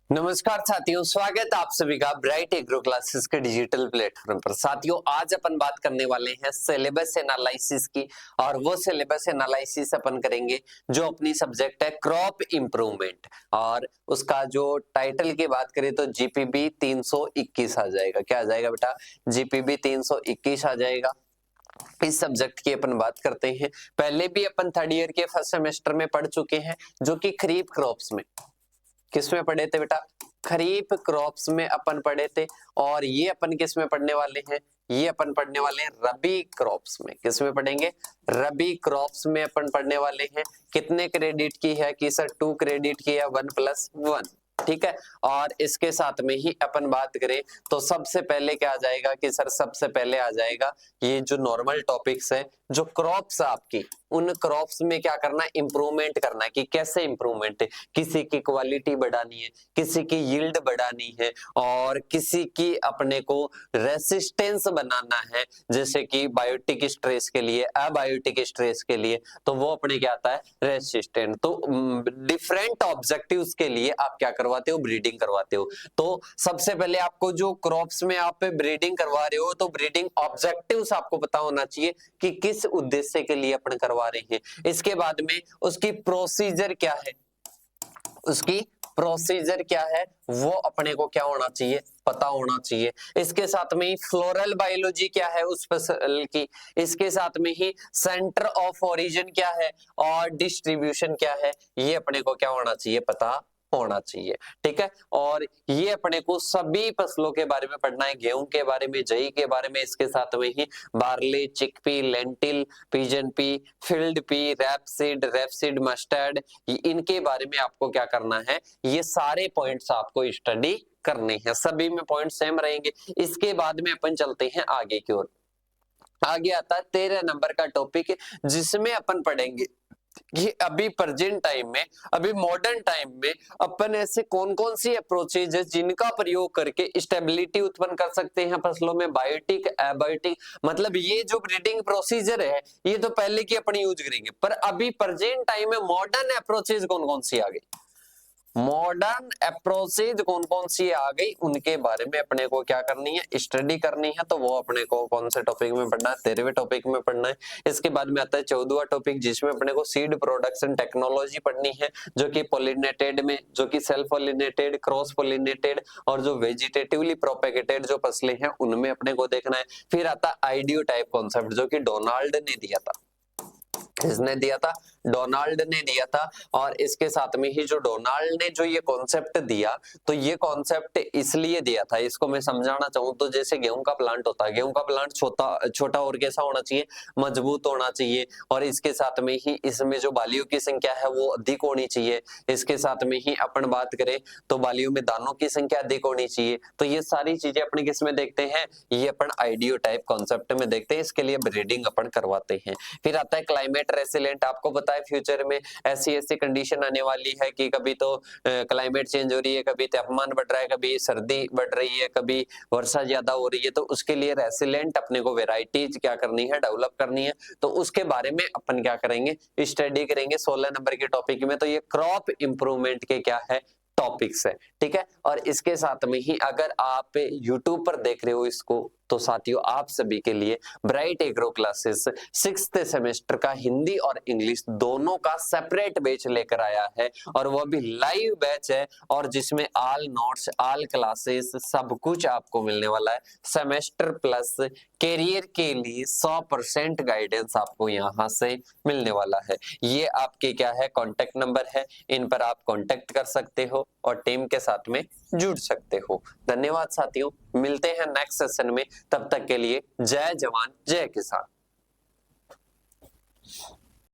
नमस्कार साथियों, स्वागत है आप सभी का ब्राइट एग्रो क्लासेस के डिजिटल प्लेटफॉर्म पर। साथियों, आज अपन बात करने वाले हैं सिलेबस एनालिसिस की, और वो सिलेबस एनालिसिस अपन करेंगे जो अपनी सब्जेक्ट है क्रॉप इम्प्रूवमेंट। और उसका जो टाइटल की बात करें तो जीपीबी 321 आ जाएगा। क्या आ जाएगा बेटा? जीपीबी 321 आ जाएगा। इस सब्जेक्ट की अपन बात करते हैं। पहले भी अपन थर्ड ईयर के फर्स्ट सेमेस्टर में पढ़ चुके हैं, जो कि खरीफ क्रॉप्स में। किसमें पढ़े थे बेटा? खरीफ क्रॉप्स में अपन पढ़े थे। और ये अपन किस में पढ़ने वाले हैं? ये अपन पढ़ने वाले हैं रबी क्रॉप्स में। किस में पढ़ेंगे? रबी क्रॉप्स में अपन पढ़ने वाले हैं। कितने क्रेडिट की है कि सर 2 क्रेडिट की है, 1+1। ठीक है। और इसके साथ में ही अपन बात करें तो सबसे पहले क्या आ जाएगा कि सर सबसे पहले आ जाएगा ये जो नॉर्मल टॉपिक्स है, जो क्रॉप्स आपकी, उन क्रॉप्स में क्या करना है? इंप्रूवमेंट करना है। कि कैसे इंप्रूवमेंट है? किसी की क्वालिटी बढ़ानी है, किसी की यील्ड बढ़ानी है, और किसी की अपने को रेसिस्टेंस बनाना है, जैसे कि बायोटिक स्ट्रेस के लिए, अबायोटिक स्ट्रेस के लिए, तो वो अपने क्या आता है? रेसिस्टेंट। तो डिफरेंट ऑब्जेक्टिव्स के लिए आप क्या करवाते हो? ब्रीडिंग करवाते हो। तो सबसे पहले आपको जो क्रॉप्स में आप ब्रीडिंग करवा रहे हो, तो ब्रीडिंग ऑब्जेक्टिव्स आपको पता होना चाहिए कि किस उद्देश्य के लिए अपन करवा रहे हैं। इसके बाद में उसकी प्रोसीजर क्या है, उसकी प्रोसीजर क्या है, वो अपने को क्या होना चाहिए? पता होना चाहिए। इसके साथ में ही फ्लोरल बायोलॉजी क्या है उस फसल की, इसके साथ में ही सेंटर ऑफ ओरिजिन क्या है, और डिस्ट्रीब्यूशन क्या है, ये अपने को क्या होना चाहिए? पता होना चाहिए। ठीक है। और ये अपने को सभी फसलों के बारे में पढ़ना है, गेहूं के बारे में, जई के बारे में, इसके साथ में ही barley, chickpea, lentil, pigeon pea, field pea, rapeseed, mustard, इनके बारे में आपको क्या करना है? ये सारे पॉइंट्स आपको स्टडी करने हैं। सभी में पॉइंट सेम रहेंगे। इसके बाद में अपन चलते हैं आगे की ओर। आगे आता है 13 नंबर का टॉपिक, जिसमें अपन पढ़ेंगे कि अभी प्रेजेंट टाइम में, अभी मॉडर्न टाइम में अपन ऐसे कौन कौन सी अप्रोचेज है जिनका प्रयोग करके स्टेबिलिटी उत्पन्न कर सकते हैं फसलों में, बायोटिक, एबायोटिक। मतलब ये जो ब्रीडिंग प्रोसीजर है, ये तो पहले की अपन यूज करेंगे, पर अभी प्रेजेंट टाइम में मॉडर्न अप्रोचेज कौन कौन सी आ गई, मॉडर्न अप्रोचेज कौन कौन सी आ गई, उनके बारे में अपने को क्या करनी है? स्टडी करनी है। तो वो अपने को कौन से टॉपिक में पढ़ना है? 13वें टॉपिक में पढ़ना है। इसके बाद में आता है 14वां टॉपिक, जिसमें अपने को सीड प्रोडक्शन टेक्नोलॉजी पढ़नी है, जो कि पॉलिनेटेड में, जो कि सेल्फ पॉलिनेटेड, क्रॉस पॉलिनेटेड, और जो वेजिटेटिवली प्रोपेगेटेड जो फसलें हैं, उनमें अपने को देखना है। फिर आता है आइडियो टाइप कॉन्सेप्ट, जो कि डोनाल्ड ने दिया था। किसने दिया था? डोनाल्ड ने दिया था। और इसके साथ में ही जो डोनाल्ड ने जो ये कॉन्सेप्ट दिया, तो ये कॉन्सेप्ट इसलिए दिया था, इसको मैं समझाना चाहूँ तो, जैसे गेहूं का प्लांट होता है, गेहूं का प्लांट छोटा छोटा और कैसा होना चाहिए? मजबूत होना चाहिए। और इसके साथ में ही इसमें जो बालियों की संख्या है वो अधिक होनी चाहिए। इसके साथ में ही अपन बात करें तो बालियों में दानों की संख्या अधिक होनी चाहिए। तो ये सारी चीजें अपने किस में देखते हैं? ये अपन आइडियो टाइप कॉन्सेप्ट में देखते हैं। इसके लिए ब्रीडिंग अपन करवाते हैं। फिर आता है क्लाइमेट रेसिलेंट। आपको पता है फ्यूचर में ऐसी ऐसी कंडीशन आने वाली है कि कभी तो क्लाइमेट चेंज हो रही है, कभी तापमान बढ़ रहा है, कभी सर्दी बढ़ रही है, कभी वर्षा ज्यादा हो रही है। तो उसके लिए रेसिलेंट अपने को वेराइटीज क्या करनी है? डेवलप करनी है। तो उसके बारे में अपन क्या करेंगे? स्टडी करेंगे 16 नंबर के टॉपिक में। तो ये क्रॉप इंप्रूवमेंट के क्या है? टॉपिक्स है। ठीक है। और इसके साथ में ही अगर आप YouTube पर देख रहे हो इसको, तो साथियों आप सभी के लिए bright agro classes 6th semester का हिंदी और इंग्लिश दोनों का सेपरेट बैच लेकर आया है, और वो भी लाइव बैच है, और जिसमें ऑल नोट्स, ऑल क्लासेस, सब कुछ आपको मिलने वाला है। सेमेस्टर प्लस कैरियर के लिए 100% गाइडेंस आपको यहाँ से मिलने वाला है। ये आपके क्या है? कॉन्टेक्ट नंबर है, इन पर आप कॉन्टेक्ट कर सकते हो और टीम के साथ में जुड़ सकते हो। धन्यवाद साथियों, मिलते हैं नेक्स्ट सेशन में। तब तक के लिए जय जवान जय किसान।